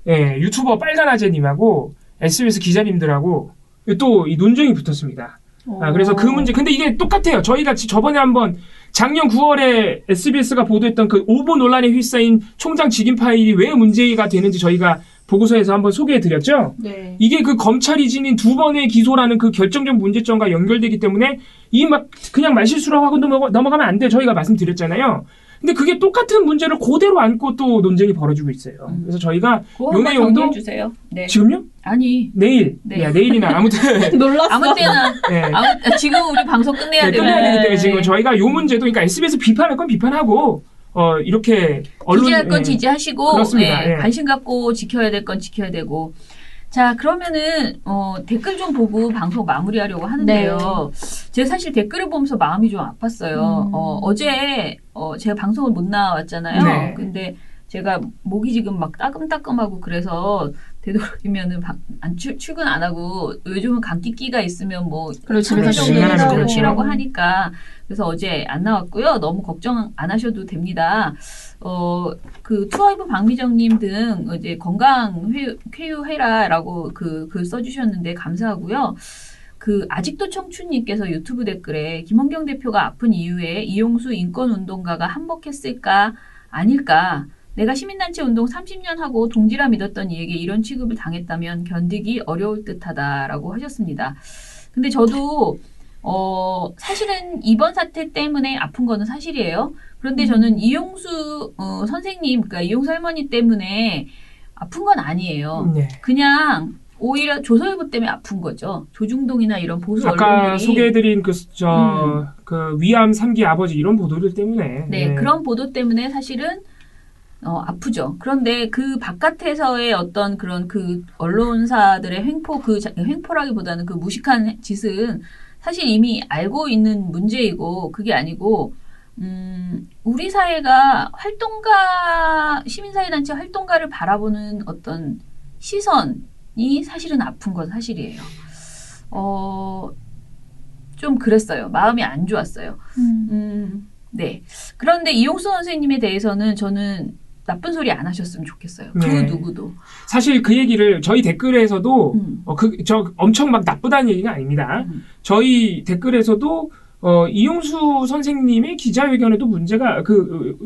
Speaker 2: 예, 유튜버 빨간아재님하고 SBS 기자님들하고 또 이 논쟁이 붙었습니다. 그래서 그 문제, 근데 이게 똑같아요. 저희가 저번에 한번 작년 9월에 SBS가 보도했던 그 오보 논란에 휩싸인 총장 직인 파일이 왜 문제가 되는지 저희가 보고서에서 한번 소개해드렸죠.
Speaker 3: 네.
Speaker 2: 이게 그 검찰이 지닌 2번의 기소라는 그 결정적 문제점과 연결되기 때문에 이 막 그냥 말실수라고 하고 넘어가면 안 돼. 저희가 말씀드렸잖아요. 근데 그게 똑같은 문제를 그대로 안고 또 논쟁이 벌어지고 있어요. 그래서 저희가
Speaker 1: 그거
Speaker 2: 요
Speaker 1: 한번
Speaker 2: 내용도
Speaker 1: 정리해 주세요. 네.
Speaker 2: 지금요?
Speaker 1: 아니.
Speaker 2: 내일,
Speaker 1: 네.
Speaker 2: 네, 내일이나 아무튼
Speaker 3: 놀랐어.
Speaker 1: 아무 때나
Speaker 2: 네.
Speaker 1: 지금 우리 방송 끝내야
Speaker 2: 네,
Speaker 1: 돼요.
Speaker 2: 끝내야 되기 때문에
Speaker 3: 네.
Speaker 2: 지금 저희가 요 문제도 그러니까 SBS 비판할 건 비판하고 이렇게 언론
Speaker 1: 지지할 건
Speaker 2: 예.
Speaker 1: 지지하시고
Speaker 2: 그렇습니다. 예.
Speaker 1: 관심 갖고 지켜야 될 건 지켜야 되고. 자, 그러면은 댓글 좀 보고 방송 마무리하려고 하는데요. 제가 사실 댓글을 보면서 마음이 좀 아팠어요. 어제 제가 방송을 못 나왔잖아요.
Speaker 2: 네.
Speaker 1: 근데 제가 목이 지금 막 따끔따끔하고 그래서 되도록이면은 출근 안 하고 요즘은 감기기가 있으면 뭐
Speaker 3: 그리고 집에서
Speaker 1: 3일 정도는
Speaker 2: 쉬라고
Speaker 1: 집에서
Speaker 2: 그러죠.
Speaker 1: 쉬라고 하니까 그래서 어제 안 나왔고요. 너무 걱정 안 하셔도 됩니다. 그 투어이브 박미정님 등 이제 건강 쾌유해라라고 그 글 써주셨는데 감사하고요. 그 아직도 청춘님께서 유튜브 댓글에 김원경 대표가 아픈 이후에 이용수 인권운동가가 한몫했을까 아닐까. 내가 시민단체 운동 30년 하고 동지라 믿었던 이에게 이런 취급을 당했다면 견디기 어려울 듯하다라고 하셨습니다. 근데 저도 사실은 이번 사태 때문에 아픈 거는 사실이에요. 그런데 저는 이용수 선생님, 그러니까 이용수 할머니 때문에 아픈 건 아니에요.
Speaker 2: 네.
Speaker 1: 그냥 오히려 조선일보 때문에 아픈 거죠. 조중동이나 이런 보수
Speaker 2: 아까
Speaker 1: 언론들이
Speaker 2: 소개해드린 그 위암 3기 아버지 이런 보도들 때문에
Speaker 1: 네, 그런 보도 때문에 사실은 아프죠. 그런데 그 바깥에서의 어떤 그런 그 언론사들의 횡포라기보다는 그 무식한 짓은 사실 이미 알고 있는 문제이고 그게 아니고 우리 사회가 시민사회단체 활동가를 바라보는 어떤 시선이 사실은 아픈 건 사실이에요. 좀 그랬어요. 마음이 안 좋았어요. 네. 그런데 이용수 선생님에 대해서는 저는 나쁜 소리 안 하셨으면 좋겠어요. 그
Speaker 2: 네.
Speaker 1: 누구도.
Speaker 2: 사실 그 얘기를 저희 댓글에서도 저 엄청 막 나쁘다는 얘기가 아닙니다. 저희 댓글에서도 이용수 선생님의 기자회견에도 문제가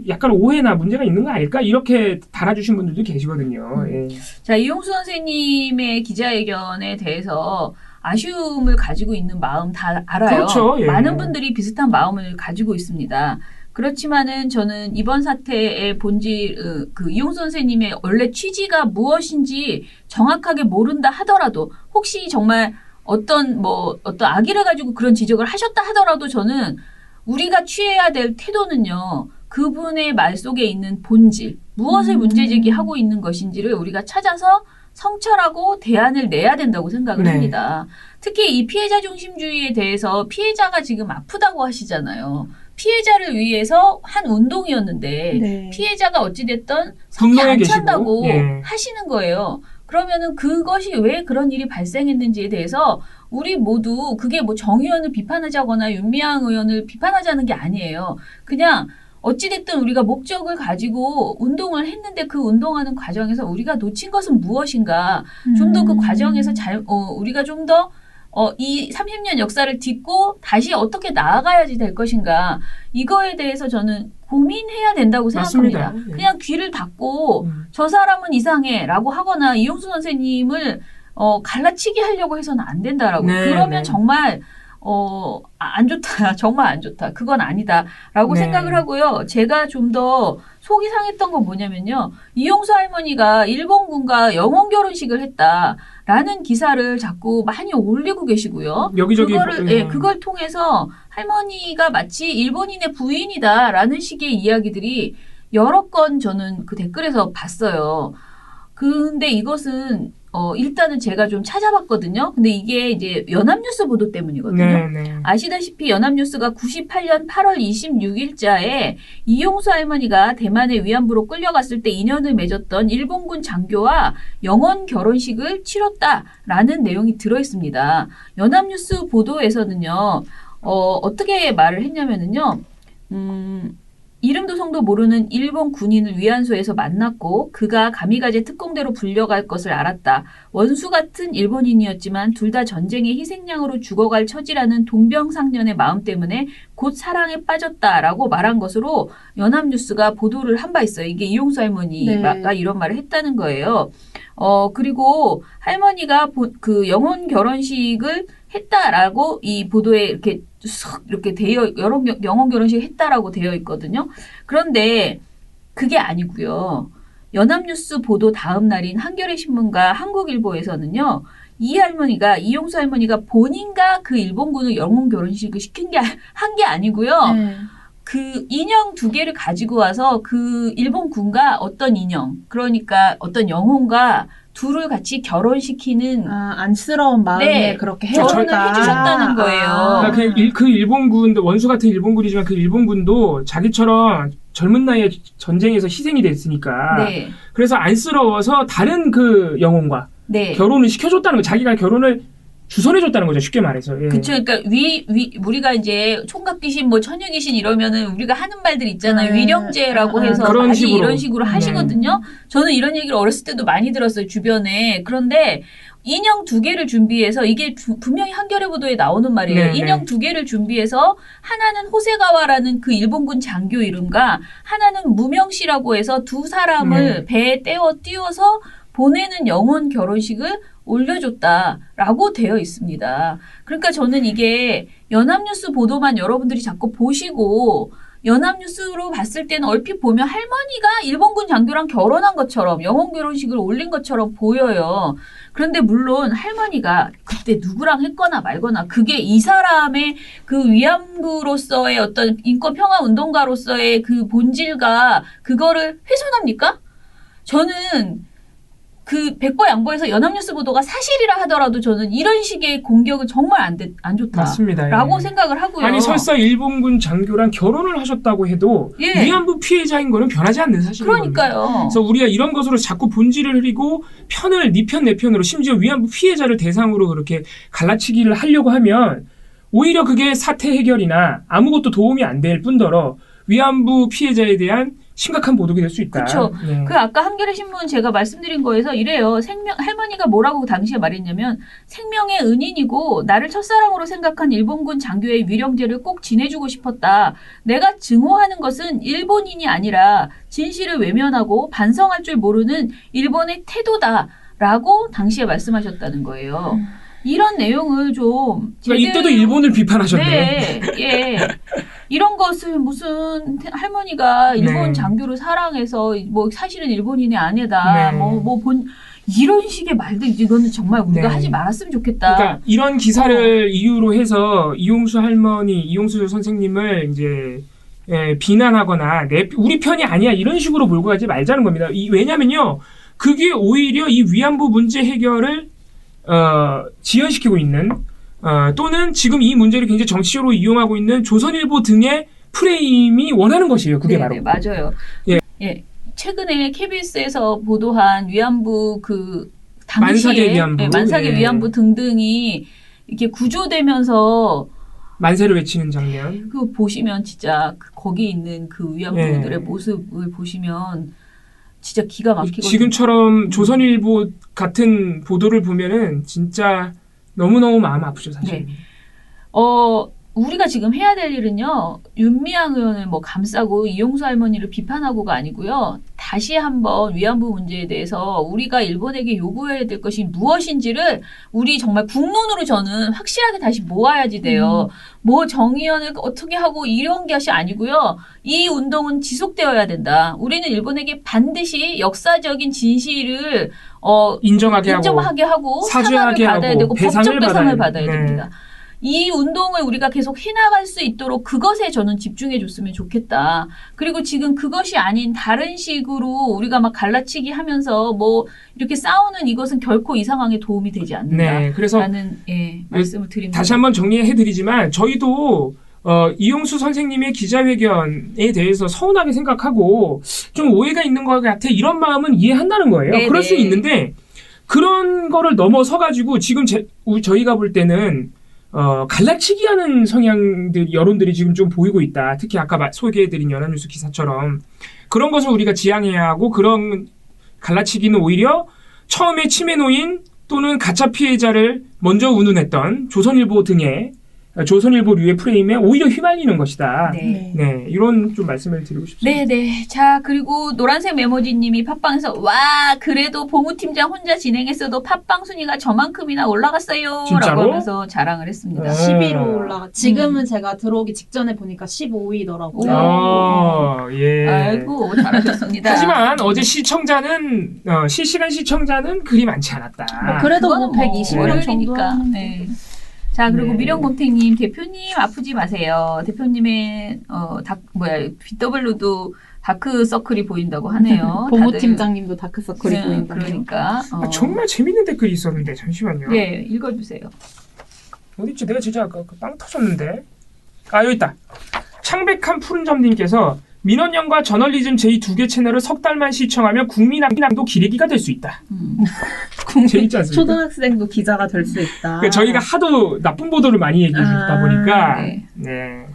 Speaker 2: 약간 오해나 문제가 있는 거 아닐까 이렇게 달아주신 분들도 계시거든요. 예.
Speaker 1: 자, 이용수 선생님의 기자회견에 대해서 아쉬움을 가지고 있는 마음 다 알아요.
Speaker 2: 그렇죠. 예.
Speaker 1: 많은 분들이 비슷한 마음을 가지고 있습니다. 그렇지만은 저는 이번 사태의 본질, 그 이용수 선생님의 원래 취지가 무엇인지 정확하게 모른다 하더라도 혹시 정말 어떤 악의를 가지고 그런 지적을 하셨다 하더라도 저는 우리가 취해야 될 태도는요. 그분의 말 속에 있는 본질, 무엇을 문제제기하고 있는 것인지를 우리가 찾아서 성찰하고 대안을 내야 된다고 생각을
Speaker 2: 네.
Speaker 1: 합니다. 특히 이 피해자 중심주의에 대해서 피해자가 지금 아프다고 하시잖아요. 피해자를 위해서 한 운동이었는데
Speaker 3: 네.
Speaker 1: 피해자가 어찌됐든 성이
Speaker 2: 분노해
Speaker 1: 안
Speaker 2: 계시고,
Speaker 1: 찬다고
Speaker 2: 예.
Speaker 1: 하시는 거예요. 그러면은 그것이 왜 그런 일이 발생했는지에 대해서 우리 모두 그게 뭐 정 의원을 비판하자거나 윤미향 의원을 비판하자는 게 아니에요. 그냥 어찌됐든 우리가 목적을 가지고 운동을 했는데 그 운동하는 과정에서 우리가 놓친 것은 무엇인가 좀 더 그 과정에서 우리가 좀 더 이 30년 역사를 딛고 다시 어떻게 나아가야지 될 것인가 이거에 대해서 저는 고민해야 된다고 생각합니다.
Speaker 2: 맞습니다. 예.
Speaker 1: 그냥 귀를 닫고 저 사람은 이상해라고 하거나 이용수 선생님을 갈라치기 하려고 해서는 안 된다라고.
Speaker 2: 네,
Speaker 1: 그러면
Speaker 2: 네.
Speaker 1: 정말 안 좋다. 정말 안 좋다. 그건 아니다라고
Speaker 2: 네.
Speaker 1: 생각을 하고요. 제가 좀 더 속이 상했던 건 뭐냐면요. 이용수 할머니가 일본군과 영혼 결혼식을 했다라는 기사를 자꾸 많이 올리고 계시고요.
Speaker 2: 여기저기
Speaker 1: 그걸 통해서 할머니가 마치 일본인의 부인이다라는 식의 이야기들이 여러 건 저는 그 댓글에서 봤어요. 근데 이것은 일단은 제가 좀 찾아봤거든요. 근데 이게 이제 연합뉴스 보도 때문이거든요.
Speaker 2: 네.
Speaker 1: 아시다시피 연합뉴스가 98년 8월 26일자에 이용수 할머니가 대만의 위안부로 끌려갔을 때 인연을 맺었던 일본군 장교와 영혼 결혼식을 치렀다라는 내용이 들어있습니다. 연합뉴스 보도에서는요. 어떻게 말을 했냐면은요. 이름도 성도 모르는 일본 군인을 위안소에서 만났고 그가 가미가제 특공대로 불려갈 것을 알았다. 원수 같은 일본인이었지만 둘 다 전쟁의 희생양으로 죽어갈 처지라는 동병상련의 마음 때문에 곧 사랑에 빠졌다라고 말한 것으로 연합뉴스가 보도를 한 바 있어요. 이게 이용수 할머니가 이런 말을 했다는 거예요. 그리고 할머니가 그 영혼 결혼식을 했다라고 이 보도에 이렇게 쓱 이렇게 영혼 결혼식 했다라고 되어 있거든요. 그런데 그게 아니고요. 연합뉴스 보도 다음 날인 한겨레 신문과 한국일보에서는요. 이용수 할머니가 본인과 그 일본군을 영혼 결혼식을 한 게 아니고요. 그 인형 2개를 가지고 와서 그 일본군과 어떤 인형, 그러니까 어떤 영혼과 둘을 같이 결혼시키는
Speaker 3: 안쓰러운 마음에
Speaker 1: 네,
Speaker 3: 그렇게
Speaker 1: 결혼을 해주셨다는 거예요.
Speaker 2: 그러니까 그 일본군도 원수 같은 일본군이지만 그 일본군도 자기처럼 젊은 나이에 전쟁에서 희생이 됐으니까
Speaker 1: 네.
Speaker 2: 그래서 안쓰러워서 다른 그 영혼과
Speaker 1: 네.
Speaker 2: 결혼을 시켜줬다는 거, 자기가 결혼을 주선해줬다는 거죠, 쉽게 말해서. 예.
Speaker 1: 그쵸. 그러니까 우리가 이제 총각 귀신, 뭐 처녀 귀신 이러면은 우리가 하는 말들 있잖아요. 위령제라고 해서
Speaker 2: 그런
Speaker 1: 많이
Speaker 2: 식으로.
Speaker 1: 이런 식으로 하시거든요. 저는 이런 얘기를 어렸을 때도 많이 들었어요, 주변에. 그런데 인형 2개를 준비해서 이게 분명히 한겨레 보도에 나오는 말이에요.
Speaker 2: 네네.
Speaker 1: 인형 2개를 준비해서 하나는 호세가와라는 그 일본군 장교 이름과 하나는 무명씨라고 해서 두 사람을 배에 띄워서 보내는 영혼 결혼식을 올려줬다라고 되어 있습니다. 그러니까 저는 이게 연합뉴스 보도만 여러분들이 자꾸 보시고 연합뉴스로 봤을 때는 얼핏 보면 할머니가 일본군 장교랑 결혼한 것처럼 영혼 결혼식을 올린 것처럼 보여요. 그런데 물론 할머니가 그때 누구랑 했거나 말거나 그게 이 사람의 그 위안부로서의 어떤 인권 평화 운동가로서의 그 본질과 그거를 훼손합니까? 저는 그 백과양보에서 연합뉴스 보도가 사실이라 하더라도 저는 이런 식의 공격은 정말 안 좋다.
Speaker 2: 맞습니다.
Speaker 1: 라고
Speaker 2: 예.
Speaker 1: 생각을 하고요.
Speaker 2: 아니 설사 일본군 장교랑 결혼을 하셨다고 해도
Speaker 1: 예.
Speaker 2: 위안부 피해자인 거는 변하지 않는 사실입니다.
Speaker 1: 그러니까요.
Speaker 2: 그래서 우리가 이런 것으로 자꾸 본질을 흐리고 편을 네 편 내 편으로 심지어 위안부 피해자를 대상으로 그렇게 갈라치기를 하려고 하면 오히려 그게 사태 해결이나 아무것도 도움이 안 될 뿐더러 위안부 피해자에 대한 심각한 보도가 될 수 있다.
Speaker 1: 그렇죠.
Speaker 2: 네.
Speaker 1: 그 아까 한겨레 신문 제가 말씀드린 거에서 이래요. 할머니가 뭐라고 당시에 말했냐면 생명의 은인이고 나를 첫사랑으로 생각한 일본군 장교의 위령제를 꼭 지내주고 싶었다. 내가 증오하는 것은 일본인이 아니라 진실을 외면하고 반성할 줄 모르는 일본의 태도다라고 당시에 말씀하셨다는 거예요. 이런 내용을 좀
Speaker 2: 그러니까 이때도 일본을 비판하셨네.
Speaker 1: 네, 예. 이런 것을 무슨 할머니가 일본
Speaker 2: 네.
Speaker 1: 장교를 사랑해서 뭐 사실은 일본인의 아내다.
Speaker 2: 네.
Speaker 1: 이런 식의 말들 이거는 정말 우리가
Speaker 2: 네.
Speaker 1: 하지 말았으면 좋겠다.
Speaker 2: 그러니까 이런 기사를 이유로 해서 이용수 선생님을 이제 비난하거나 우리 편이 아니야 이런 식으로 몰고 가지 말자는 겁니다. 왜냐면요, 그게 오히려 이 위안부 문제 해결을 지연시키고 있는 또는 지금 이 문제를 굉장히 정치적으로 이용하고 있는 조선일보 등의 프레임이 원하는 것이에요. 그게
Speaker 1: 네네,
Speaker 2: 바로.
Speaker 1: 맞아요.
Speaker 2: 예.
Speaker 1: 최근에 KBS에서 보도한 위안부 그 당시에
Speaker 2: 만삭의 위안부.
Speaker 1: 만삭의
Speaker 2: 예.
Speaker 1: 위안부 등등이 이렇게 구조되면서
Speaker 2: 만세를 외치는 장면.
Speaker 1: 그 보시면 진짜 거기 있는 그 위안부들의
Speaker 2: 예.
Speaker 1: 모습을 보시면 진짜 기가 막히거든요.
Speaker 2: 지금처럼 조선일보 같은 보도를 보면은 진짜 너무너무 마음 아프죠, 사실.
Speaker 1: 네. 우리가 지금 해야 될 일은요, 윤미향 의원을 뭐 감싸고 이용수 할머니를 비판하고가 아니고요, 다시 한번 위안부 문제에 대해서 우리가 일본에게 요구해야 될 것이 무엇인지를 우리 정말 국론으로 저는 확실하게 다시 모아야지 돼요. 뭐 정의연을 어떻게 하고 이런 것이 아니고요, 이 운동은 지속되어야 된다. 우리는 일본에게 반드시 역사적인 진실을 인정하게 하고
Speaker 2: 사죄하게
Speaker 1: 사과를 받아야
Speaker 2: 하고
Speaker 1: 되고 법적 배상을 받아야
Speaker 2: 네.
Speaker 1: 됩니다. 이 운동을 우리가 계속 해나갈 수 있도록 그것에 저는 집중해 줬으면 좋겠다. 그리고 지금 그것이 아닌 다른 식으로 우리가 막 갈라치기 하면서 뭐 이렇게 싸우는 이것은 결코 이 상황에 도움이 되지 않는다.
Speaker 2: 네, 그래서
Speaker 1: 라는 말씀을 드립니다.
Speaker 2: 다시 한번 정리해드리지만 저희도 이용수 선생님의 기자회견에 대해서 서운하게 생각하고 좀 오해가 있는 것 같아 이런 마음은 이해한다는 거예요.
Speaker 1: 네네.
Speaker 2: 그럴 수 있는데 그런 거를 넘어서가지고 지금 저희가 볼 때는 갈라치기 하는 여론들이 지금 좀 보이고 있다. 특히 아까 소개해드린 연합뉴스 기사처럼 그런 것을 우리가 지양해야 하고 그런 갈라치기는 오히려 처음에 치매노인 또는 가짜 피해자를 먼저 운운했던 조선일보 등의 조선일보류의 프레임에 오히려 휘말리는 것이다.
Speaker 1: 네.
Speaker 2: 네, 이런 좀 말씀을 드리고 싶습니다.
Speaker 1: 네네. 자, 그리고 노란색 메모지님이 팟빵에서 와 그래도 봉우팀장 혼자 진행했어도 팟빵 순위가 저만큼이나 올라갔어요.
Speaker 2: 진짜로?
Speaker 1: 라고 하면서 자랑을 했습니다.
Speaker 3: 10위로 올라가. 지금은 제가 들어오기 직전에 보니까 15위더라고요.
Speaker 2: 예.
Speaker 1: 아이고 잘하셨습니다.
Speaker 2: 하지만 어제 시청자는 실시간 시청자는 그리 많지 않았다.
Speaker 3: 그래도 뭐
Speaker 1: 그거는
Speaker 3: 120명 정도
Speaker 1: 월요일이니까.
Speaker 3: 하는데.
Speaker 1: 네. 자, 그리고
Speaker 2: 네.
Speaker 1: 미령곰탱님, 대표님 아프지 마세요. 대표님의 BW도 다크 서클이 보인다고 하네요.
Speaker 3: 보무
Speaker 1: 다들.
Speaker 3: 팀장님도 다크서클이
Speaker 1: 네,
Speaker 3: 보인다.
Speaker 1: 그러니까.
Speaker 2: 정말 재밌는 댓글이 있었는데 잠시만요.
Speaker 1: 네, 읽어주세요.
Speaker 2: 어딨지? 내가 진짜 아까 빵 터졌는데. 여기 있다. 창백한 푸른점님께서 민원연과 저널리즘 제2 두 개 채널을 석 달만 시청하면 국민함도 기레기가 될 수 있다. 재밌지 않습니까?
Speaker 3: 초등학생도 기자가 될 수 있다.
Speaker 2: 그러니까 저희가 하도 나쁜 보도를 많이 얘기하다 보니까
Speaker 1: 네.
Speaker 2: 네.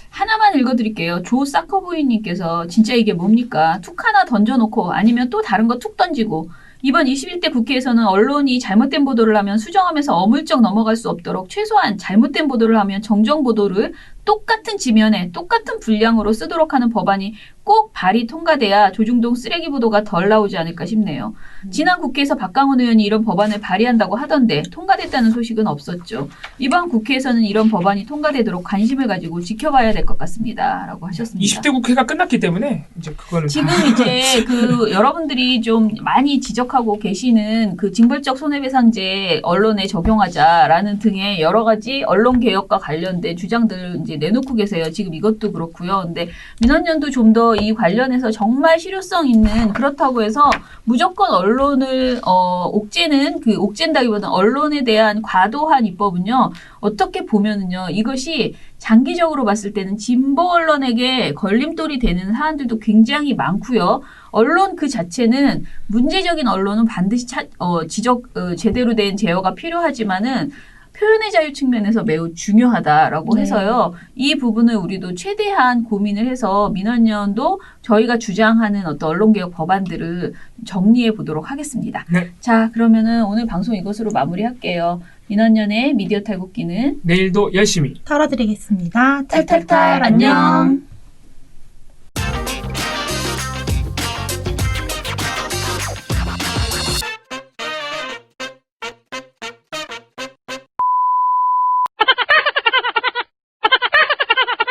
Speaker 1: 하나만 읽어드릴게요. 조 사커부인님께서 진짜 이게 뭡니까? 툭 하나 던져놓고 아니면 또 다른 거 툭 던지고 이번 21대 국회에서는 언론이 잘못된 보도를 하면 수정하면서 어물쩍 넘어갈 수 없도록 최소한 잘못된 보도를 하면 정정 보도를 똑같은 지면에 똑같은 분량으로 쓰도록 하는 법안이 꼭 발의 통과돼야 조중동 쓰레기 보도가 덜 나오지 않을까 싶네요. 지난 국회에서 박강원 의원이 이런 법안을 발의한다고 하던데 통과됐다는 소식은 없었죠. 이번 국회에서는 이런 법안이 통과되도록 관심을 가지고 지켜봐야 될 것 같습니다. 라고 하셨습니다.
Speaker 2: 20대 국회가 끝났기 때문에 이제 그거는
Speaker 1: 지금 이제 그 여러분들이 좀 많이 지적하고 계시는 그 징벌적 손해배상제 언론에 적용하자라는 등의 여러 가지 언론 개혁과 관련된 주장들을 이제 내놓고 계세요. 지금 이것도 그렇고요. 근데 민원연도 좀 더 이 관련해서 정말 실효성 있는 그렇다고 해서 무조건 언론을 옥죄는 그 옥죄다기보다는 언론에 대한 과도한 입법은요. 어떻게 보면은요. 이것이 장기적으로 봤을 때는 진보 언론에게 걸림돌이 되는 사안들도 굉장히 많고요. 언론 그 자체는 문제적인 언론은 반드시 제대로 된 제어가 필요하지만은 표현의 자유 측면에서 매우 중요하다라고
Speaker 3: 네.
Speaker 1: 해서요. 이 부분을 우리도 최대한 고민을 해서 민원연도 저희가 주장하는 어떤 언론개혁 법안들을 정리해 보도록 하겠습니다.
Speaker 2: 네.
Speaker 1: 자, 그러면은 오늘 방송 이것으로 마무리할게요. 민원연의 미디어 탈곡기는
Speaker 2: 내일도 열심히
Speaker 3: 털어드리겠습니다.
Speaker 1: 탈탈탈 안녕.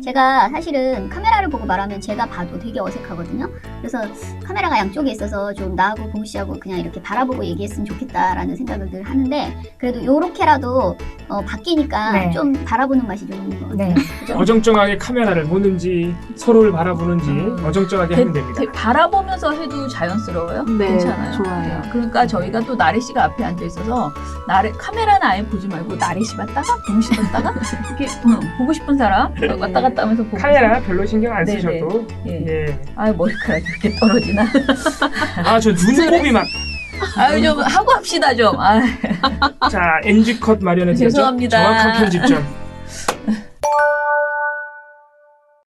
Speaker 4: 제가 사실은 카메라를 보고 말하면 제가 봐도 되게 어색하거든요. 그래서 카메라가 양쪽에 있어서 좀 나하고 봉우 씨하고 그냥 이렇게 바라보고 얘기했으면 좋겠다라는 생각을 늘 하는데 그래도 요렇게라도 바뀌니까
Speaker 5: 네.
Speaker 4: 좀 바라보는 맛이 좀 있는 것 같아요.
Speaker 5: 네.
Speaker 4: 그죠?
Speaker 2: 어정쩡하게 카메라를 보는지 서로를 바라보는지 어정쩡하게 하면 됩니다.
Speaker 1: 바라보면서 해도 자연스러워요?
Speaker 3: 네,
Speaker 1: 괜찮아요.
Speaker 3: 좋아요.
Speaker 1: 그러니까 저희가 또 나래 씨가 앞에 앉아 있어서 카메라는 아예 보지 말고 나래 씨 봤다가 봉우 씨 봤다가 이렇게 보고 싶은 사람 왔다 갔다 하면서 보고
Speaker 2: 카메라 별로 신경 안
Speaker 1: 네네.
Speaker 2: 쓰셔도
Speaker 1: 예.
Speaker 2: 예.
Speaker 1: 아 머리카락이 이렇게 떨어지나?
Speaker 2: 저 눈곱이 막
Speaker 1: 아유 좀 하고 합시다 좀. 아,
Speaker 2: 자 NG 컷 마련해 드리죠.
Speaker 1: 죄송합니다.
Speaker 2: 정확한 편집점.